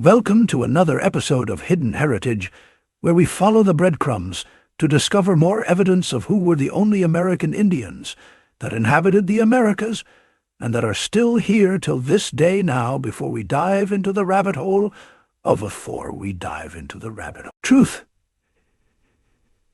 Welcome to another episode of Hidden Heritage, where we follow the breadcrumbs to discover more evidence of who were the only American Indians that inhabited the Americas and that are still here till this day now before we dive into the rabbit hole Truth.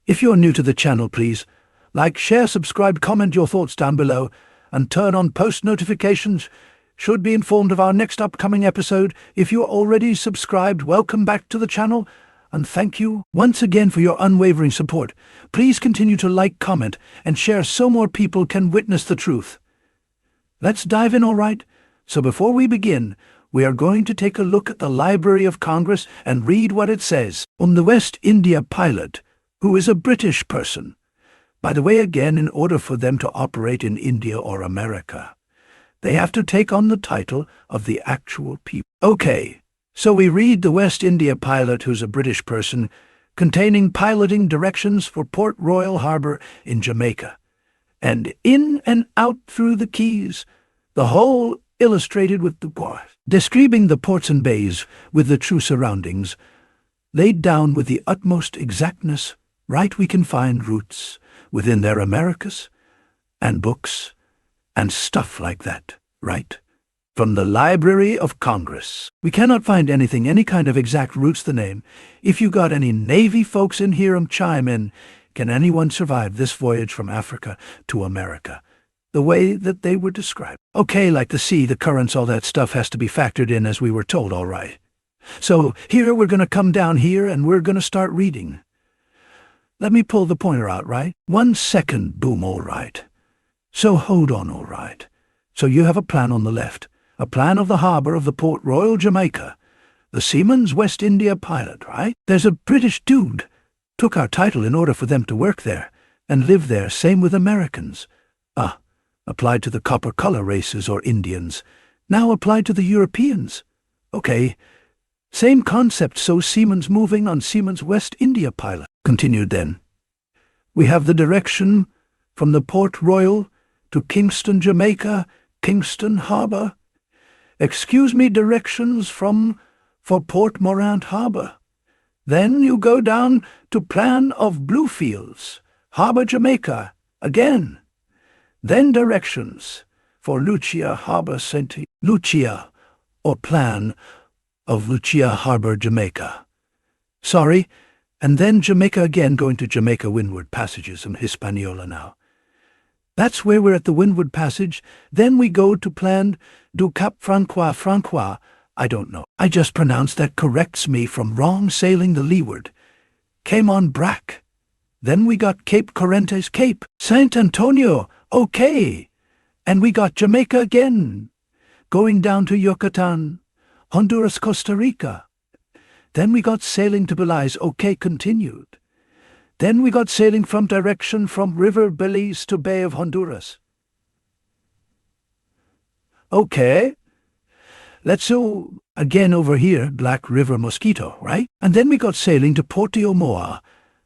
If you're new to the channel, please like, share, subscribe, comment your thoughts down below, and turn on post notifications. Should be informed of our next upcoming episode. If you're already subscribed, welcome back to the channel, and thank you once again for your unwavering support. Please continue to like, comment, and share so more people can witness the truth. Let's dive in, all right? So before we begin, we are going to take a look at the Library of Congress and read what it says on the West India pilot, who is a British person. By the way, again, in order for them to operate in India or America, they have to take on the title of the actual people. Okay, so we read the West India pilot, who's a British person, containing piloting directions for Port Royal Harbor in Jamaica, and in and out through the Keys, the whole illustrated with the dwarf, describing the ports and bays with the true surroundings, laid down with the utmost exactness. Right, we can find routes within their Americas, and books, and stuff like that, right? From the Library of Congress. We cannot find anything, any kind of exact routes the name. If you got any Navy folks in here, chime in. Can anyone survive this voyage from Africa to America the way that they were described? Okay, like the sea, the currents, all that stuff has to be factored in as we were told, all right. So here we're going to come down here and we're going to start reading. Let me pull the pointer out, right? 1 second, boom, all right. So hold on, all right. So you have a plan on the left, a plan of the harbor of the Port Royal, Jamaica, the Seaman's West India pilot, right? There's a British dude. Took our title in order for them to work there and live there, same with Americans. Applied to the copper color races or Indians. Now applied to the Europeans. Okay, same concept, so Seaman's moving on Seaman's West India pilot. Continued then. We have the direction from the Port Royal to Kingston, Jamaica, Kingston Harbor. Excuse me, directions for Port Morant Harbor. Then you go down to plan of Bluefields, Harbor, Jamaica, again. Then directions for Lucia Harbor, St. Lucia, or plan of Lucia Harbor, Jamaica. Sorry, and then Jamaica again, going to Jamaica Windward Passages and Hispaniola now. That's where we're at the Windward Passage. Then we go to plan du Cap Francois. I don't know. I just pronounced that, corrects me from wrong, sailing the leeward. Came on Brac. Then we got Cape Corrientes, Cape Saint Antonio. Okay. And we got Jamaica again. Going down to Yucatan, Honduras, Costa Rica. Then we got sailing to Belize. Okay, continued. Then we got sailing from direction from River Belize to Bay of Honduras. Okay. Let's go again over here, Black River Mosquito, right? And then we got sailing to Port de Omoa,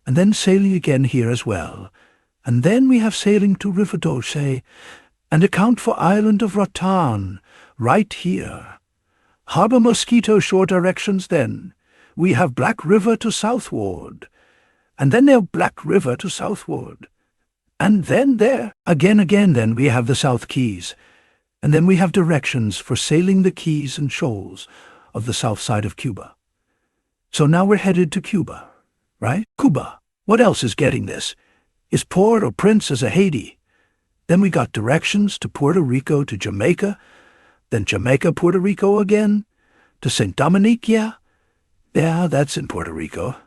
and then sailing again here as well. And then we have sailing to River Dulce, and account for Island of Rotan, right here. Harbor Mosquito shore directions then. We have Black River to southward, and then there Black River to southward. And then there, again then we have the South Keys, and then we have directions for sailing the keys and shoals of the south side of Cuba. So now we're headed to Cuba, right? Cuba. What else is getting this? Is Port au Prince as a Haiti. Then we got directions to Puerto Rico to Jamaica, then Jamaica, Puerto Rico again, to St. Dominique, yeah, that's in Puerto Rico.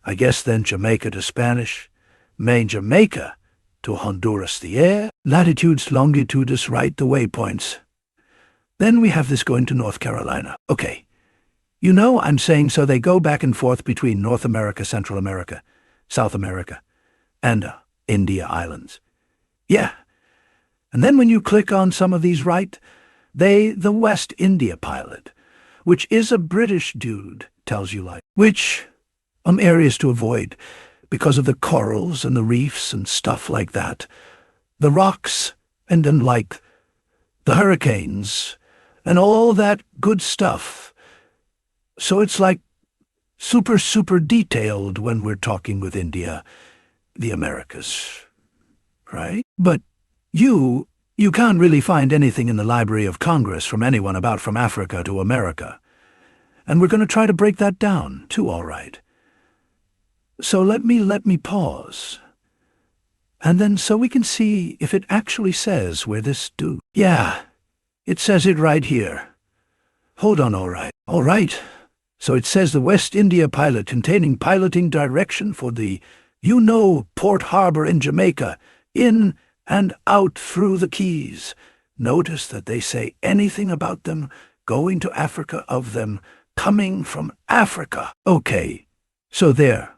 I guess then Jamaica to Spanish, Main Jamaica to Honduras, the air, latitudes, longitudes, right, the waypoints. Then we have this going to North Carolina. Okay, you know I'm saying so they go back and forth between North America, Central America, South America, and India Islands. Yeah, and then when you click on some of these, right, the West India pilot, which is a British dude, tells you like, which areas to avoid because of the corals and the reefs and stuff like that, the rocks, and then like the hurricanes and all that good stuff. So it's like super detailed when we're talking with India, the Americas, right? But you can't really find anything in the Library of Congress from anyone about from Africa to America. And we're going to try to break that down, too, all right. So let me pause. And then so we can see if it actually says where this do. Yeah, it says it right here. Hold on, all right. All right. So it says the West India pilot containing piloting direction for the, Port Harbor in Jamaica, in and out through the Keys. Notice that they say anything about them going to Africa, of them coming from Africa. Okay, so there.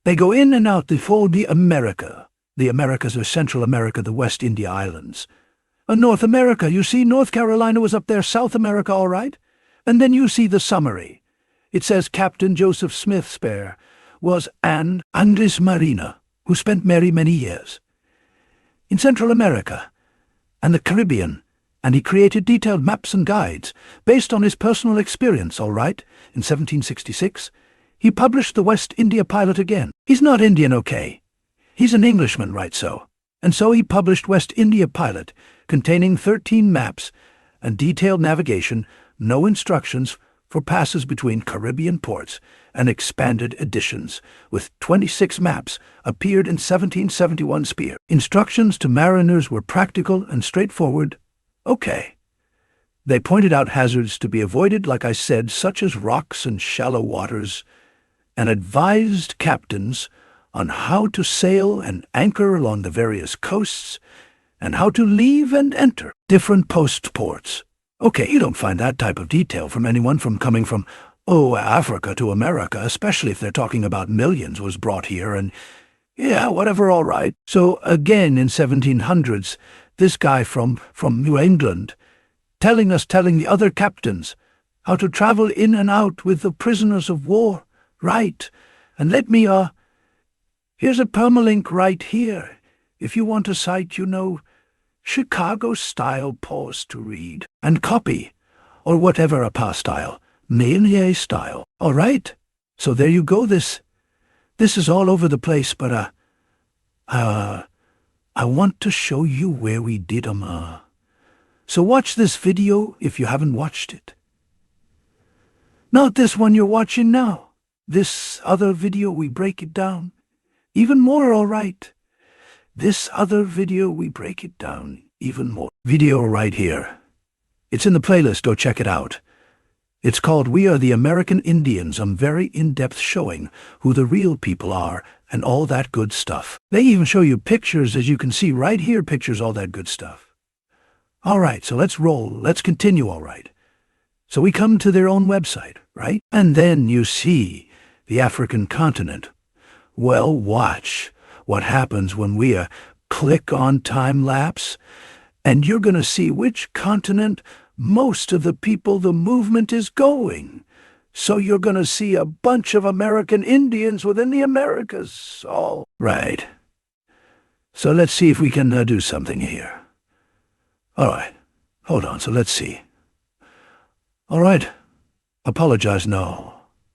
They go in and out for the America. The Americas are Central America, the West India Islands. North America, you see, North Carolina was up there, South America, all right? And then you see the summary. It says Captain Joseph Smith Spare was an Andres Marina, who spent many years in Central America and the Caribbean, and he created detailed maps and guides based on his personal experience, all right? In 1766, he published the West India Pilot again. He's not Indian, okay? He's an Englishman, right so? And so he published West India Pilot, containing 13 maps and detailed navigation, no instructions for passes between Caribbean ports, and expanded editions, with 26 maps, appeared in 1771 Spear. Instructions to mariners were practical and straightforward. Okay. They pointed out hazards to be avoided, like I said, such as rocks and shallow waters, and advised captains on how to sail and anchor along the various coasts, and how to leave and enter different post ports. Okay, you don't find that type of detail from anyone coming from, Africa to America, especially if they're talking about millions was brought here and, yeah, whatever, all right. So again in 1700s, this guy from New England telling the other captains how to travel in and out with the prisoners of war, right? And let me, here's a permalink right here. If you want to cite, Chicago-style pause to read and copy, or whatever a pastyle, Meunier style. All right, so there you go. This is all over the place, but I want to show you where we did 'em. So watch this video if you haven't watched it. Not this one you're watching now. This other video we break it down even more. All right. This other video, we break it down even more. Video right here. It's in the playlist, go check it out. It's called We Are the American Indians, a very in-depth showing who the real people are and all that good stuff. They even show you pictures, as you can see right here, pictures, all that good stuff. All right, so let's roll. Let's continue, all right. So we come to their own website, right? And then you see the African continent. Well, watch what happens when we click on time-lapse, and you're going to see which continent most of the people, the movement is going. So you're going to see a bunch of American Indians within the Americas. All right. So let's see if we can do something here. All right. Hold on, so let's see. All right. Apologize, no.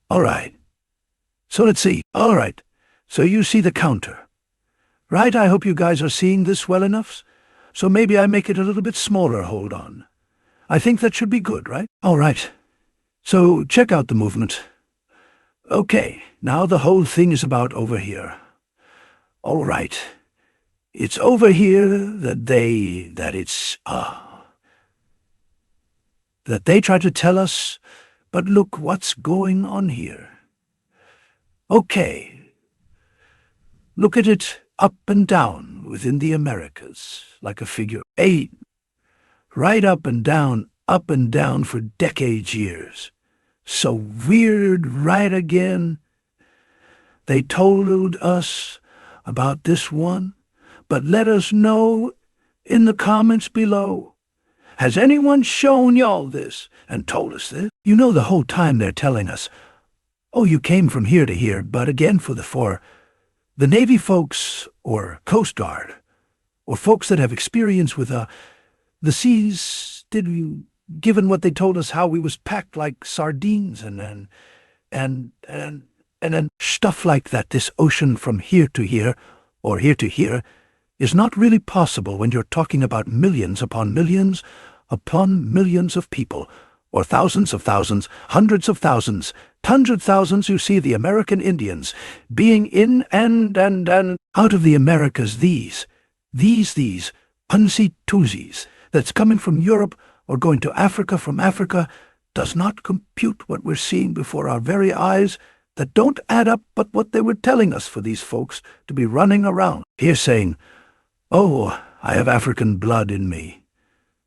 All right. So let's see. All right. So you see the counter. Right, I hope you guys are seeing this well enough. So maybe I make it a little bit smaller, hold on. I think that should be good, right? All right. So check out the movement. Okay, now the whole thing is about over here. All right. It's over here that they try to tell us, but look what's going on here. Okay. Look at it up and down within the Americas, like a figure 8. Right up and down for decades, years. So weird, right again. They told us about this one, but let us know in the comments below. Has anyone shown y'all this and told us this? You know, the whole time they're telling us, oh, you came from here to here, but again for the Navy folks or Coast Guard or folks that have experience with the seas, did given what they told us how we was packed like sardines and stuff like that, this ocean from here to here, or here to here, is not really possible when you're talking about millions upon millions of people, or thousands of thousands, hundreds of thousands, tons of thousands. You see the American Indians being in and out of the Americas, these unsee-twosies that's coming from Europe or going to Africa from Africa does not compute what we're seeing before our very eyes. That don't add up but what they were telling us for these folks to be running around here saying, "Oh, I have African blood in me."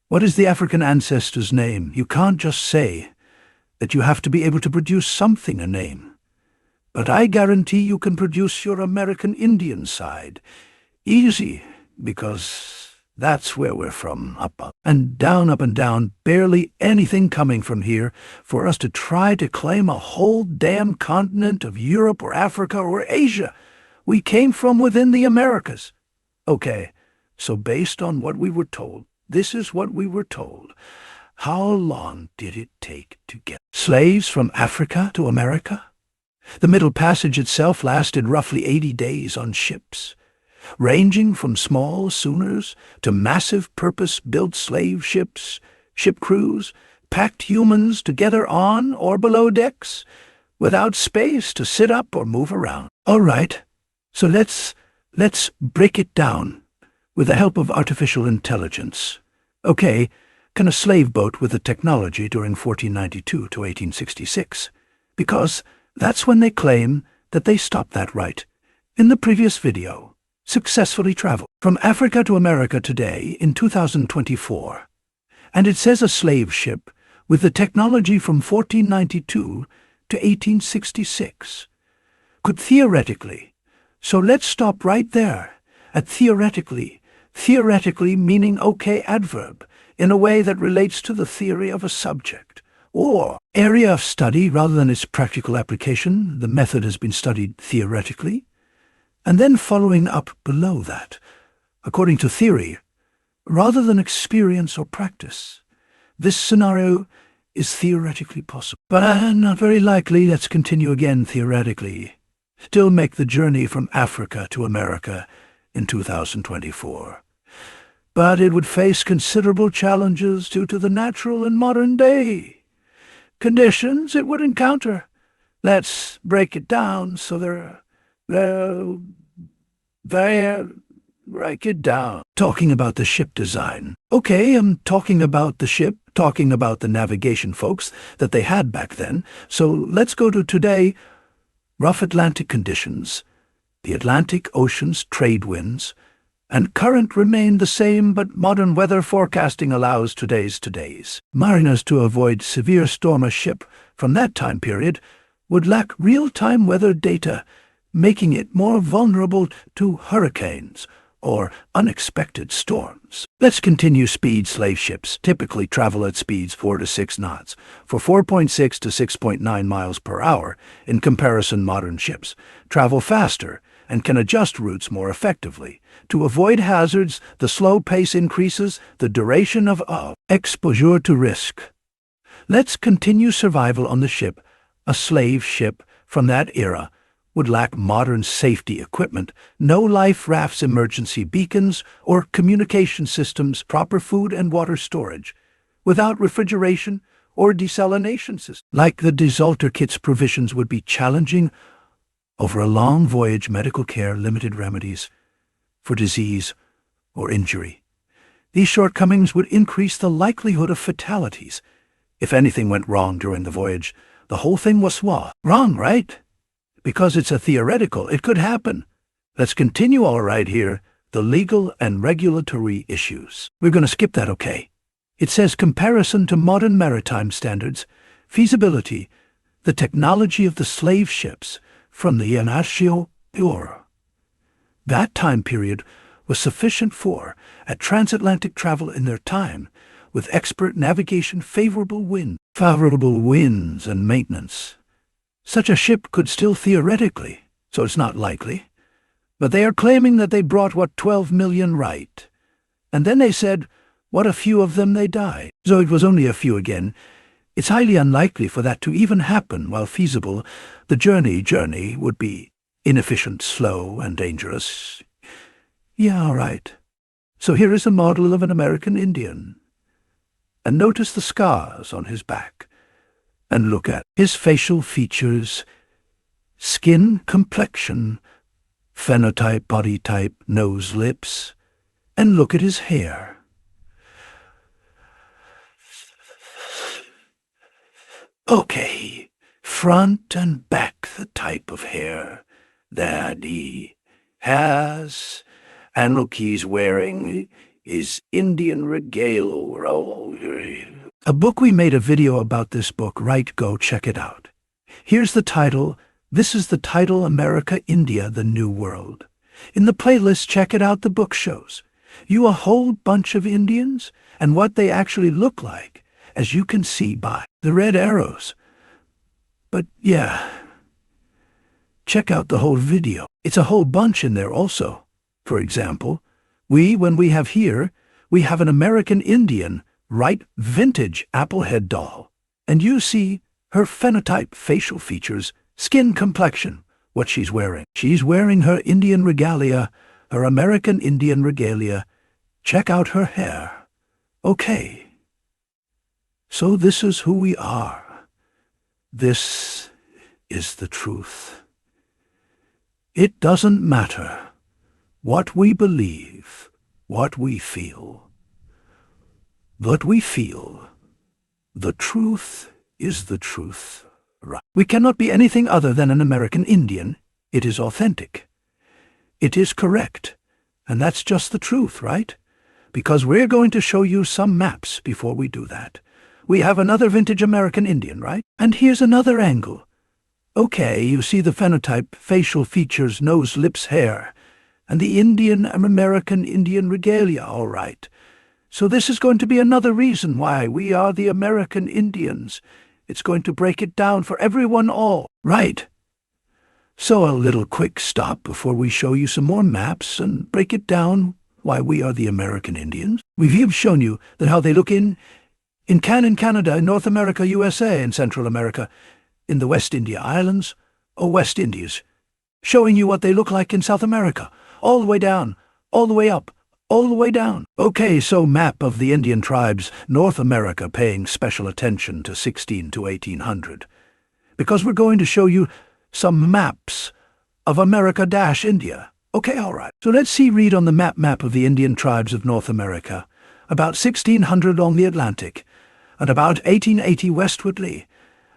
What is the African ancestor's name? You can't just say that. You have to be able to produce something, a name. But I guarantee you can produce your American Indian side. Easy, because that's where we're from, up and down, barely anything coming from here for us to try to claim a whole damn continent of Europe or Africa or Asia. We came from within the Americas. Okay, so based on what we were told, this is what we were told. How long did it take to get slaves from Africa to America? The Middle Passage itself lasted roughly 80 days on ships, ranging from small schooners to massive purpose-built slave ships, ship crews, packed humans together on or below decks, without space to sit up or move around. All right, so let's break it down with the help of artificial intelligence. Okay, can a slave boat with the technology during 1492 to 1866? Because that's when they claim that they stopped that right in the previous video. Successfully travel from Africa to America today in 2024. And it says a slave ship with the technology from 1492 to 1866 could theoretically. So let's stop right there at theoretically. Theoretically meaning okay adverb in a way that relates to the theory of a subject or area of study rather than its practical application. The method has been studied theoretically. And then following up below that, according to theory, rather than experience or practice. This scenario is theoretically possible, but not very likely. Let's continue again theoretically. Still make the journey from Africa to America in 2024. But it would face considerable challenges due to the natural and modern-day conditions it would encounter. Let's break it down so break it down. Talking about the ship design. Okay, I'm talking about the ship, talking about the navigation folks that they had back then. So let's go to today. Rough Atlantic conditions, the Atlantic Ocean's trade winds, and current remain the same, but modern weather forecasting allows today's. Mariners, to avoid severe storm, a ship from that time period would lack real-time weather data, making it more vulnerable to hurricanes or unexpected storms. Let's continue. Speed. Slave ships typically travel at speeds 4 to 6 knots for 4.6 to 6.9 miles per hour. In comparison, modern ships travel faster and can adjust routes more effectively. To avoid hazards, the slow pace increases the duration of exposure to risk. Let's continue. Survival on the ship. A slave ship from that era would lack modern safety equipment, no life rafts, emergency beacons, or communication systems, proper food and water storage, without refrigeration or desalination systems. Like the desalter kit's provisions would be challenging over a long voyage, medical care, limited remedies for disease or injury. These shortcomings would increase the likelihood of fatalities. If anything went wrong during the voyage, the whole thing was wrong, right? Because it's a theoretical, it could happen. Let's continue all right here. The legal and regulatory issues. We're going to skip that, okay? It says comparison to modern maritime standards, feasibility, the technology of the slave ships from the Seminole Wars. That time period was sufficient for a transatlantic travel in their time, with expert navigation, favorable winds and maintenance. Such a ship could still theoretically, so it's not likely, but they are claiming that they brought 12 million right. And then they said, what a few of them they die. So it was only a few again. It's highly unlikely for that to even happen. While feasible, the journey would be inefficient, slow, and dangerous. Yeah, all right. So here is a model of an American Indian. And notice the scars on his back. And look at his facial features, skin complexion, phenotype, body type, nose, lips. And look at his hair. Okay, front and back the type of hair that he has. And look, he's wearing his Indian regalia. A book, we made a video about this book, right? Go check it out. Here's the title. This is the title, America, India, the New World. In the playlist, check it out. The book shows you a whole bunch of Indians and what they actually look like, as you can see by the red arrows. But yeah, check out the whole video. It's a whole bunch in there also. For example, when we have here, we have an American Indian, right, vintage applehead doll. And you see her phenotype, facial features, skin complexion, what she's wearing. She's wearing her Indian regalia, her American Indian regalia. Check out her hair. Okay. So this is who we are. This is the truth. It doesn't matter what we believe, what we feel. What we feel, the truth is the truth. Right. We cannot be anything other than an American Indian. It is authentic. It is correct. And that's just the truth, right? Because we're going to show you some maps before we do that. We have another vintage American Indian, right? And here's another angle. Okay, you see the phenotype, facial features, nose, lips, hair, and the American Indian regalia, all right. So this is going to be another reason why we are the American Indians. It's going to break it down for everyone all. Right. So a little quick stop before we show you some more maps and break it down why we are the American Indians. We've shown you that how they look in Canada, in North America, USA, in Central America, in the West India Islands, or West Indies, showing you what they look like in South America, all the way down, all the way up, all the way down. Okay, so map of the Indian tribes, North America paying special attention to 16 to 1800. Because we're going to show you some maps of America-India. Okay, all right. So let's read on the map of the Indian tribes of North America. About 1600 on the Atlantic, and about 1880 westwardly.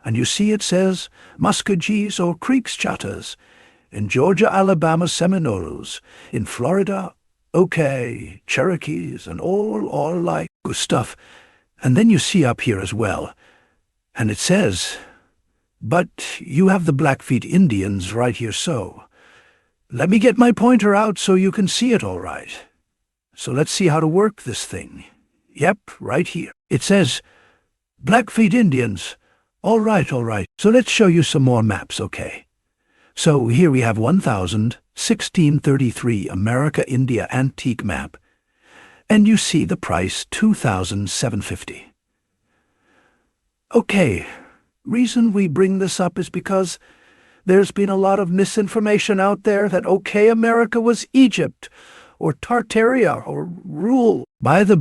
And you see it says Muskogees or Creeks chatters. In Georgia, Alabama, Seminoles. In Florida, okay, Cherokees, and all like good stuff. And then you see up here as well, and it says, but you have the Blackfeet Indians right here, so. Let me get my pointer out so you can see it all right. So let's see how to work this thing. Yep, right here. It says, Blackfeet Indians. All right. So let's show you some more maps, okay? So here we have 1633 America-India antique map, and you see the price, $2,750. Okay, reason we bring this up is because there's been a lot of misinformation out there that, okay, America was Egypt, or Tartaria, or rule by the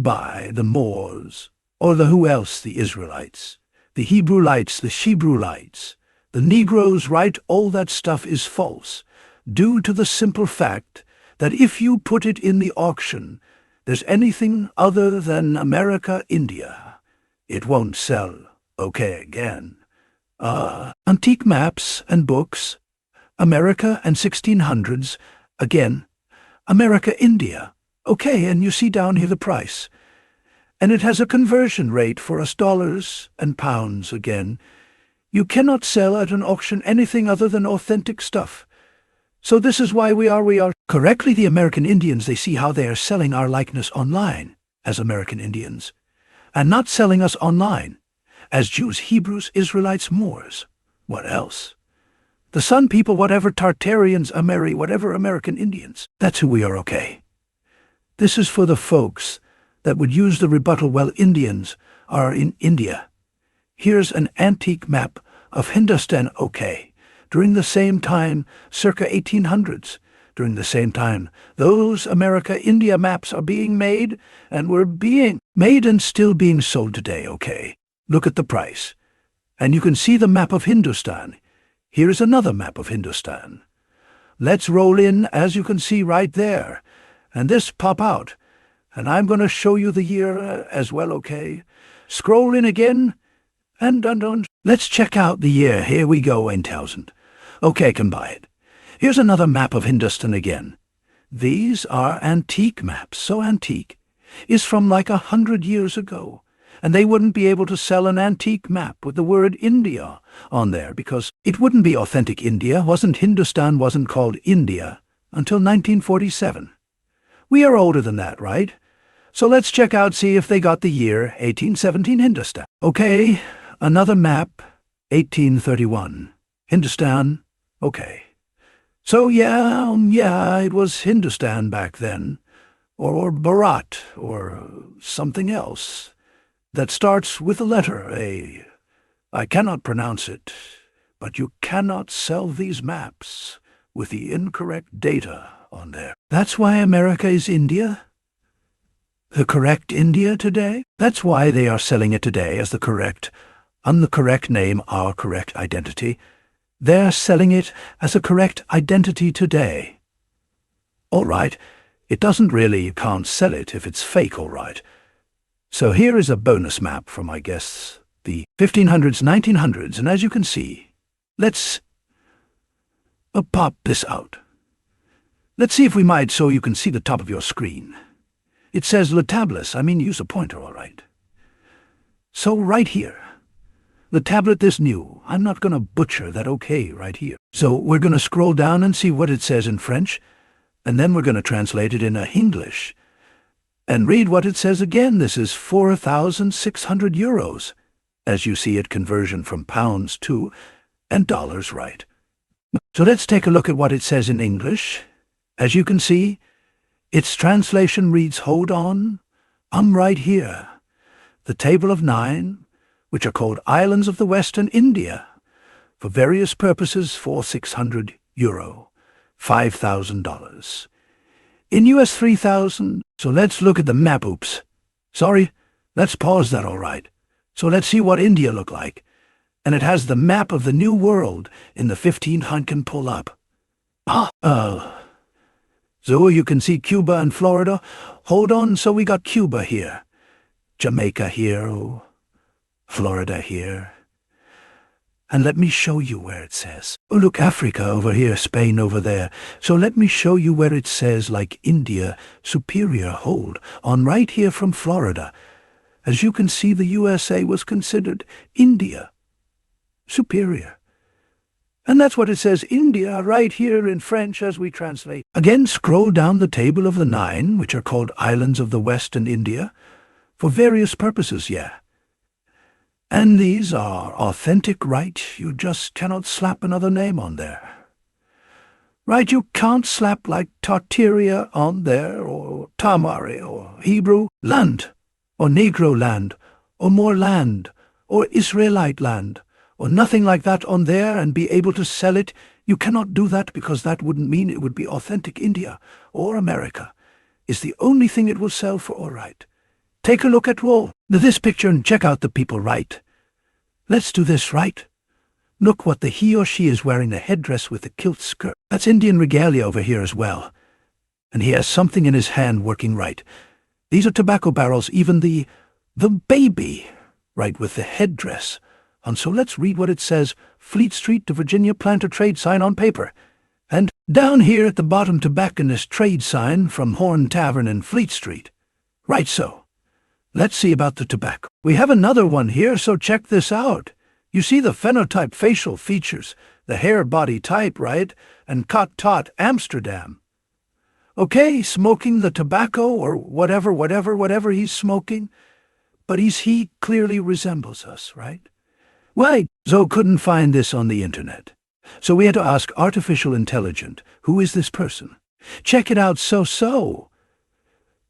Moors, or the who else, the Israelites, the Hebrewites, the Shebrewites, the Negroes, right? All that stuff is false, due to the simple fact that if you put it in the auction, there's anything other than America, India, it won't sell. Okay, again. Antique maps and books, America and 1600s, again, America, India. Okay, and you see down here the price. And it has a conversion rate for us dollars and pounds again. You cannot sell at an auction anything other than authentic stuff. So this is why we are. Correctly, the American Indians, they see how they are selling our likeness online as American Indians, and not selling us online as Jews, Hebrews, Israelites, Moors. What else? The Sun people, whatever, Tartarians, whatever American Indians. That's who we are, okay? This is for the folks that would use the rebuttal, well, Indians are in India. Here's an antique map of Hindustan, okay, during the same time, circa 1800s. During the same time, those America-India maps are being made, and were being made and still being sold today, okay. Look at the price. And you can see the map of Hindustan. Here is another map of Hindustan. Let's roll in, as you can see right there. And this pop out. And I'm going to show you the year as well, okay? Scroll in again. And let's check out the year. Here we go, 1000. Okay, can buy it. Here's another map of Hindustan again. These are antique maps, so antique. Is from like 100 years ago. And they wouldn't be able to sell an antique map with the word India on there because it wouldn't be authentic India. Hindustan wasn't called India until 1947. We are older than that, right? So let's check out, see if they got the year 1817 Hindustan. Okay, another map, 1831. Hindustan, okay. So yeah, it was Hindustan back then. Or Bharat, or something else. That starts with the letter A. I cannot pronounce it, but you cannot sell these maps with the incorrect data on there. That's why America is India? The correct India today? That's why they are selling it today as the correct, correct name, our correct identity. They're selling it as a correct identity today. All right, it doesn't really, you can't sell it if it's fake, all right. So here is a bonus map from, I guess, the 1500s, 1900s, and as you can see, let's pop this out. Let's see if we might so you can see the top of your screen. It says Le Tablis, use a pointer, all right. So right here, Le Tablet, this new, I'm not going to butcher that okay right here. So we're going to scroll down and see what it says in French, and then we're going to translate it in English. And read what it says again. This is 4,600 euros. As you see it, conversion from pounds to and dollars, right? So let's take a look at what it says in English. As you can see, its translation reads, hold on, I'm right here. The table of 9, which are called islands of the Western India, for various purposes, 4,600 euro, $5,000. In US 3,000, so let's look at the map, oops. Sorry, let's pause that, all right. So let's see what India look like. And it has the map of the New World in the 1500 can pull up. So you can see Cuba and Florida. Hold on, so we got Cuba here. Jamaica here, Florida here. And let me show you where it says. Oh, look, Africa over here, Spain over there. So let me show you where it says, like India, superior, hold on right here from Florida. As you can see, the USA was considered India, superior. And that's what it says, India, right here in French as we translate. Again, scroll down the table of the 9, which are called islands of the Western India, for various purposes, yeah. And these are authentic, right? You just cannot slap another name on there. Right, you can't slap like Tartaria on there, or Tamari, or Hebrew land, or Negro land, or more land, or Israelite land, or nothing like that on there and be able to sell it. You cannot do that because that wouldn't mean it would be authentic India or America. It's the only thing it will sell for, all right. Take a look at this picture and check out the people, right? Let's do this, right? Look what the he or she is wearing, the headdress with the kilt skirt. That's Indian regalia over here as well. And he has something in his hand working, right. These are tobacco barrels, even the baby, right, with the headdress. And so let's read what it says, Fleet Street to Virginia Planter Trade Sign on paper. And down here at the bottom, tobacconist trade sign from Horn Tavern in Fleet Street. Right so. Let's see about the tobacco. We have another one here, so check this out. You see the phenotype facial features, the hair body type, right? And Cot Tot Amsterdam. Okay, smoking the tobacco or whatever he's smoking. But he clearly resembles us, right? Right, so couldn't find this on the internet. So we had to ask artificial intelligence, who is this person? Check it out, so.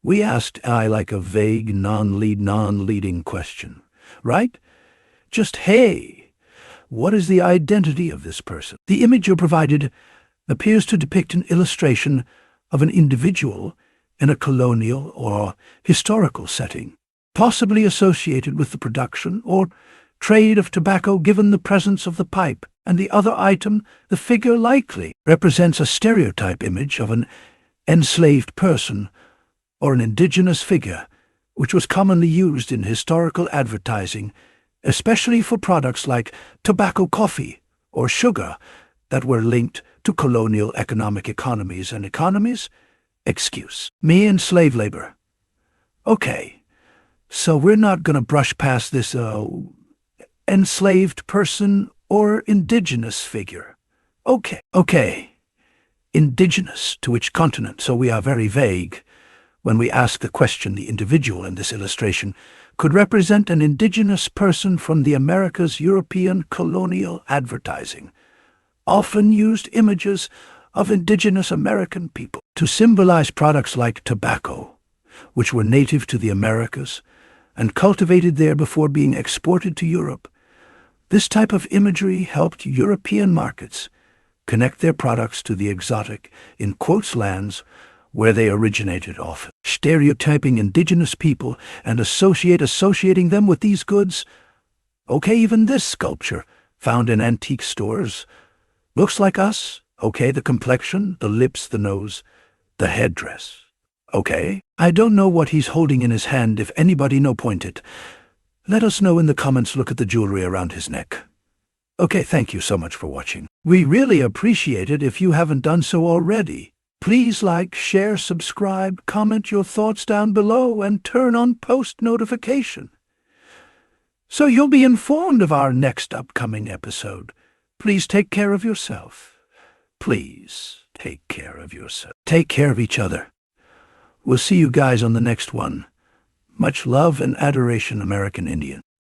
We asked I like a vague, non-leading question, right? Just, hey, what is the identity of this person? The image you provided appears to depict an illustration of an individual in a colonial or historical setting, possibly associated with the production or trade of tobacco. Given the presence of the pipe and the other item, the figure likely represents a stereotype image of an enslaved person or an indigenous figure, which was commonly used in historical advertising, especially for products like tobacco, coffee, or sugar that were linked to colonial economies and economies. Excuse me and slave labor. Okay, so we're not going to brush past this enslaved person or indigenous figure. Okay. Indigenous to which continent? So we are very vague when we ask the question. The individual in this illustration could represent an indigenous person from the Americas. European colonial advertising often used images of indigenous American people to symbolize products like tobacco, which were native to the Americas and cultivated there before being exported to Europe. This type of imagery helped European markets connect their products to the exotic, in quotes, lands where they originated, often stereotyping indigenous people and associating them with these goods. Okay, even this sculpture, found in antique stores, looks like us. Okay, the complexion, the lips, the nose, the headdress. Okay, I don't know what he's holding in his hand. If anybody know, point it. Let us know in the comments. Look at the jewelry around his neck. Okay, thank you so much for watching. We really appreciate it. If you haven't done so already, please like, share, subscribe, comment your thoughts down below, and turn on post notification, so you'll be informed of our next upcoming episode. Please take care of yourself. Please take care of yourself. Take care of each other. We'll see you guys on the next one. Much love and adoration, American Indian.